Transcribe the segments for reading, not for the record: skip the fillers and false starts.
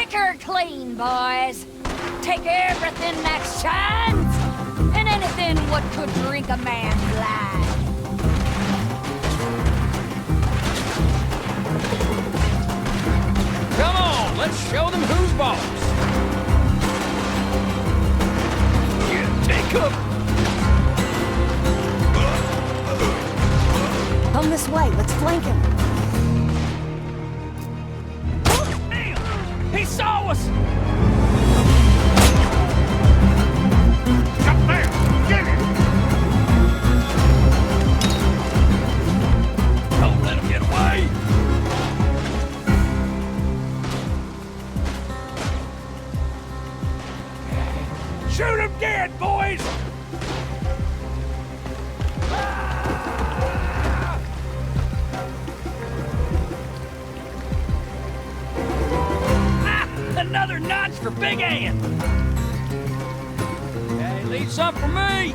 Pick her clean, boys. Take everything that shines, and anything what could drink a man's blood. Come on, let's show them who's boss. Yeah, take cover. Come this way, let's flank him. Damn! He saw us! Up there! Get him! Don't let him get away! Shoot him dead, boys! Another notch for Big Ant! Hey, leave some for me!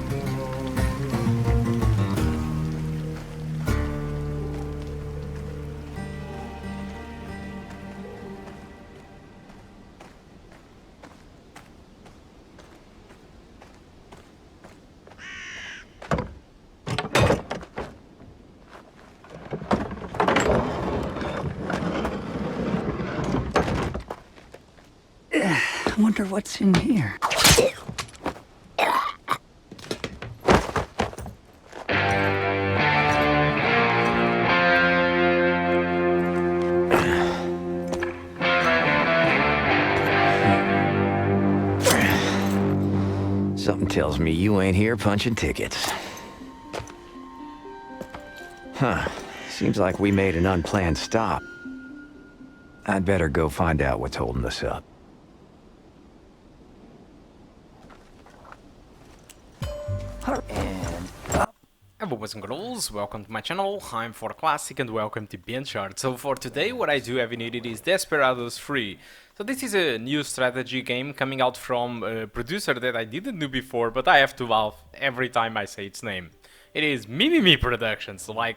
I wonder what's in here. Something tells me you ain't here punching tickets. Huh. Seems like we made an unplanned stop. I'd better go find out what's holding us up. Hello boys and girls, welcome to my channel, I'm For Classic and welcome to BenchART. So for today what I do have needed is Desperados 3. So this is a new strategy game coming out from a producer that I didn't know before, but I have to laugh every time I say its name. It is Me Productions, so like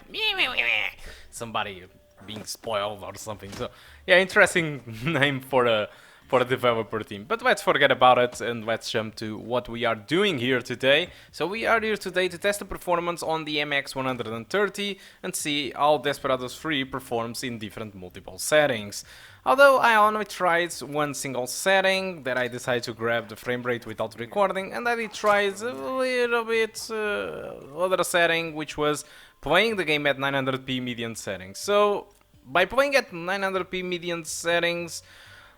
somebody being spoiled or something. So yeah, interesting name for a developer team. But let's forget about it and let's jump to what we are doing here today. So we are here today to test the performance on the MX130 and see how Desperados 3 performs in different multiple settings. Although I only tried one single setting, that I decided to grab the frame rate without recording, and I tried a little bit other setting, which was playing the game at 900p median settings. So by playing at 900p median settings,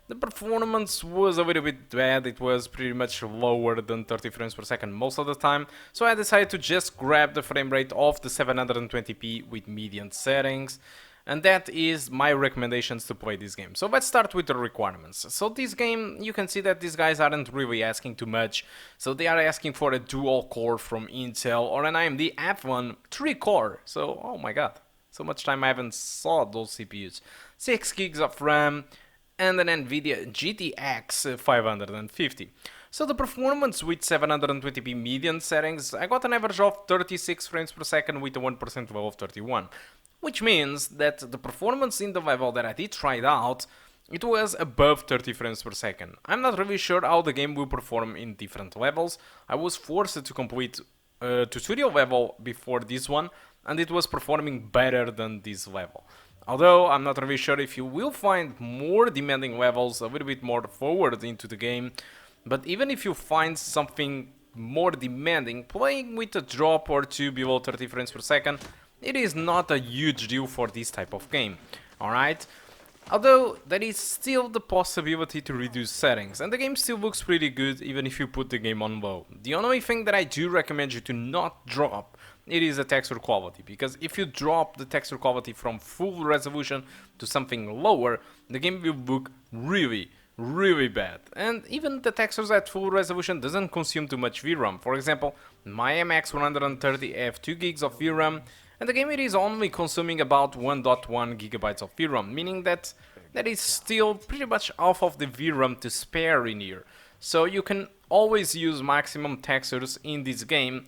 the performance was a little bit bad. It was pretty much lower than 30 frames per second most of the time, so I decided to just grab the frame rate of the 720p with median settings, and that is my recommendations to play this game. So let's start with the requirements. So this game, you can see that these guys aren't really asking too much, so they are asking for a dual core from Intel or an AMD F1 3-core, so oh my god, so much time I haven't saw those CPUs. 6 gigs of RAM, and an Nvidia GTX 550. So the performance with 720p median settings, I got an average of 36 frames per second with a 1% level of 31. Which means that the performance in the level that I did try it out, it was above 30 frames per second. I'm not really sure how the game will perform in different levels. I was forced to complete a tutorial level before this one, and it was performing better than this level. Although I'm not really sure if you will find more demanding levels a little bit more forward into the game, but even if you find something more demanding, playing with a drop or two below 30 frames per second, it is not a huge deal for this type of game, alright? Although there is still the possibility to reduce settings, and the game still looks pretty good even if you put the game on low. The only thing that I do recommend you to not drop, it is the texture quality, because if you drop the texture quality from full resolution to something lower, the game will look really bad. And even the textures at full resolution doesn't consume too much VRAM. For example, my MX130 have 2 gigs of VRAM, and the game it is only consuming about 1.1 gigabytes of VRAM, meaning that there is still pretty much half of the VRAM to spare in here. So you can always use maximum textures in this game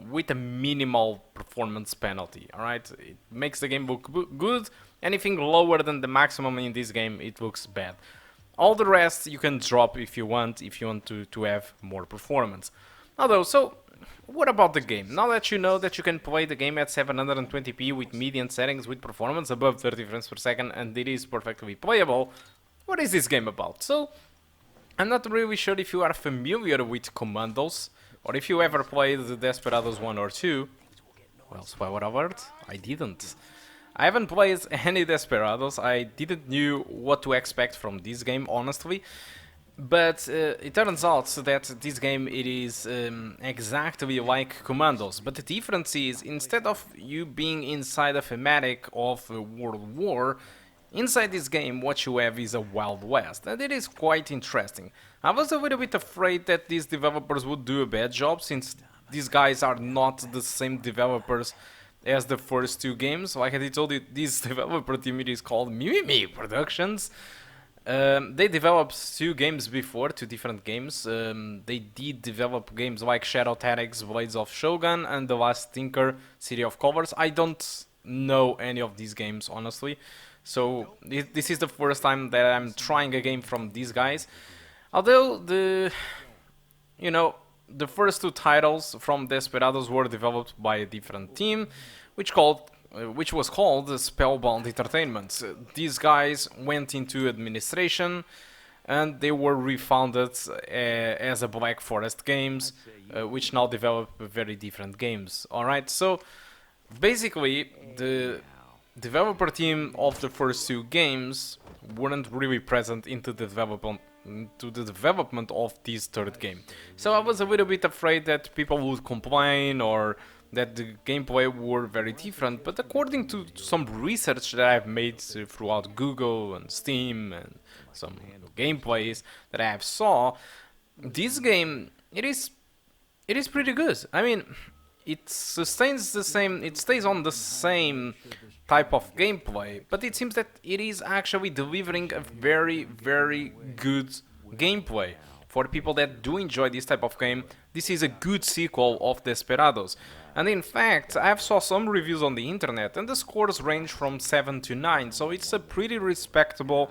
with a minimal performance penalty, alright? It makes the game look good. Anything lower than the maximum in this game, it looks bad. All the rest you can drop if you want to have more performance. Although, so what about the game? Now that you know that you can play the game at 720p with median settings with performance above 30 frames per second and it is perfectly playable, what is this game about? So, I'm not really sure if you are familiar with Commandos or if you ever played the Desperados 1 or 2. Well, spoiler alert, I didn't. I haven't played any Desperados, I didn't knew what to expect from this game, honestly. But it turns out that this game it is exactly like Commandos, but the difference is instead of you being inside a thematic of a world war, inside this game what you have is a Wild West, and it is quite interesting. I was a little bit afraid that these developers would do a bad job since these guys are not the same developers as the first two games. Like I told you, this developer team it is called Mimi Productions. They developed two games before, two different games. They did develop games like Shadow Tactics, Blades of Shogun, and The Last Tinker, City of Colors. I don't know any of these games, honestly. So this is the first time that I'm trying a game from these guys. Although the first two titles from Desperados were developed by a different team, which was called Spellbound Entertainment. These guys went into administration and they were refounded as a Black Forest Games, which now develop very different games. Alright, so basically the developer team of the first two games weren't really present into the development of this third game. So I was a little bit afraid that people would complain or that the gameplay were very different, but according to some research that I've made throughout Google and Steam and some gameplays that I have saw, this game it is pretty good. I mean, it sustains the same, it stays on the same type of gameplay, but it seems that it is actually delivering a very, very good gameplay. For people that do enjoy this type of game, this is a good sequel of Desperados. And in fact, I have saw some reviews on the internet and the scores range from 7 to 9, so it's a pretty respectable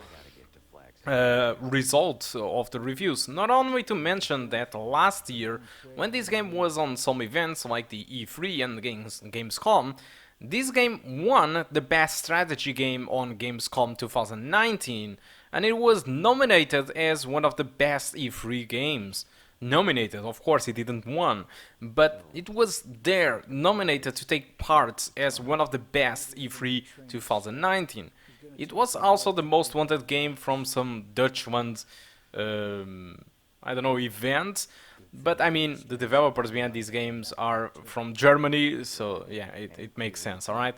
result of the reviews. Not only to mention that last year, when this game was on some events like the E3 and Gamescom, this game won the best strategy game on Gamescom 2019, and it was nominated as one of the best E3 games. Nominated, of course it didn't win, but it was there, nominated to take part as one of the best E3 2019. It was also the most wanted game from some Dutch ones, I don't know, event. But I mean, the developers behind these games are from Germany, so yeah, it makes sense, alright?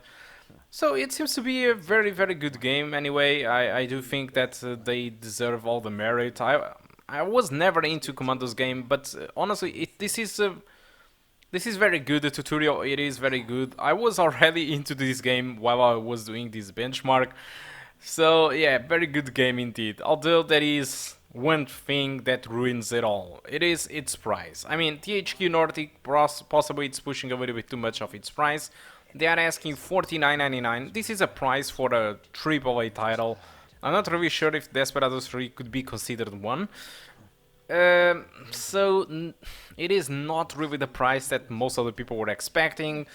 So it seems to be a very, very good game anyway. I do think that they deserve all the merit. I was never into Commandos game, but honestly, this is very good. The tutorial, it is very good. I was already into this game while I was doing this benchmark. So yeah, very good game indeed. Although there is one thing that ruins it all. It is its price. I mean, THQ Nordic possibly it's pushing a little bit too much of its price. They are asking $49.99. This is a price for a AAA title. I'm not really sure if Desperados 3 could be considered one. So it is not really the price that most of the people were expecting.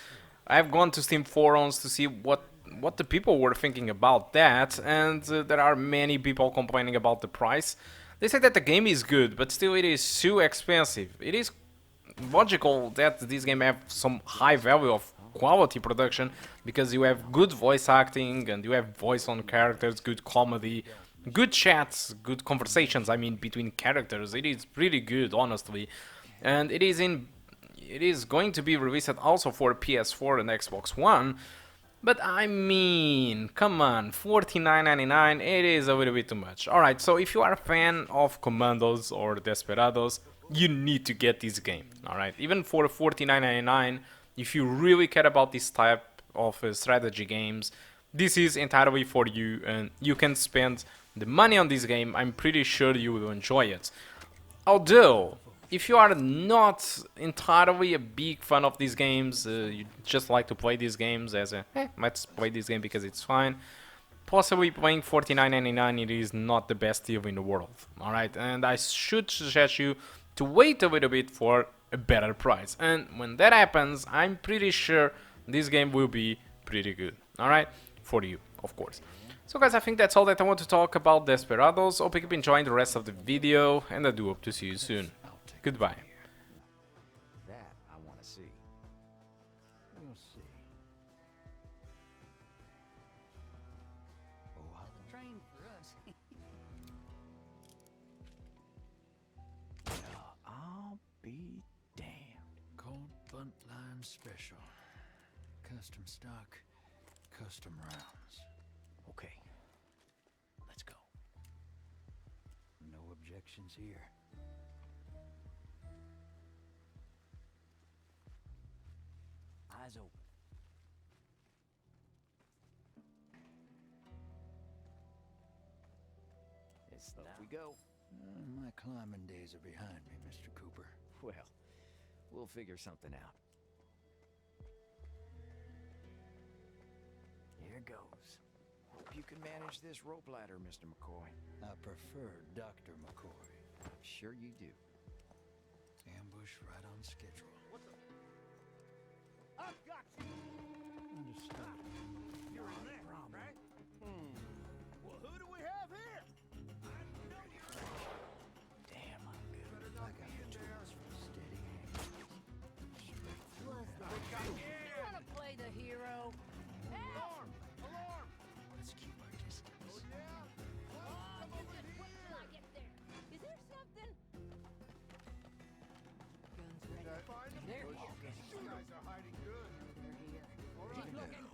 I've gone to Steam forums to see what the people were thinking about that, and there are many people complaining about the price. They say that the game is good, but still it is too expensive. It is logical that this game have some high value of quality production because you have good voice acting and you have voice on characters, good comedy, good chats, good conversations, I mean, between characters. It is pretty good, honestly. And it is going to be released also for PS4 and Xbox One. But I mean, come on, $49.99, it is a little bit too much. Alright, so if you are a fan of Commandos or Desperados, you need to get this game. Alright, even for $49.99, if you really care about this type of strategy games, this is entirely for you and you can spend the money on this game. I'm pretty sure you will enjoy it. Although, if you are not entirely a big fan of these games, you just like to play these games as a, let's play this game because it's fine, possibly paying $49.99, it is not the best deal in the world. Alright, and I should suggest you to wait a little bit for a better price. And when that happens, I'm pretty sure this game will be pretty good. Alright, for you, of course. So guys, I think that's all that I want to talk about Desperados. Hope you keep enjoying the rest of the video, and I do hope to see you soon. Goodbye. That I want to see. We'll see. Train for us. I'll be damned. Cold bunt line special. Custom stock, custom rounds. Okay. Let's go. No objections here. Eyes open. It's up we go. My climbing days are behind me, Mr. Cooper. Well, we'll figure something out. Here goes. Hope you can manage this rope ladder, Mr. McCoy. I prefer Dr. McCoy. I'm sure you do. Ambush right on schedule. I've got you. Understood. You're in there, right? Well, who do we have here? Damn, I'm good. I got the tools for steady hands. You wanna play the hero? Alarm! Alarm! Let's keep our distance. Oh, you just wait till I get there. Is there something? Guns ready. They're walking. You guys are hiding good. They're here. Keep looking.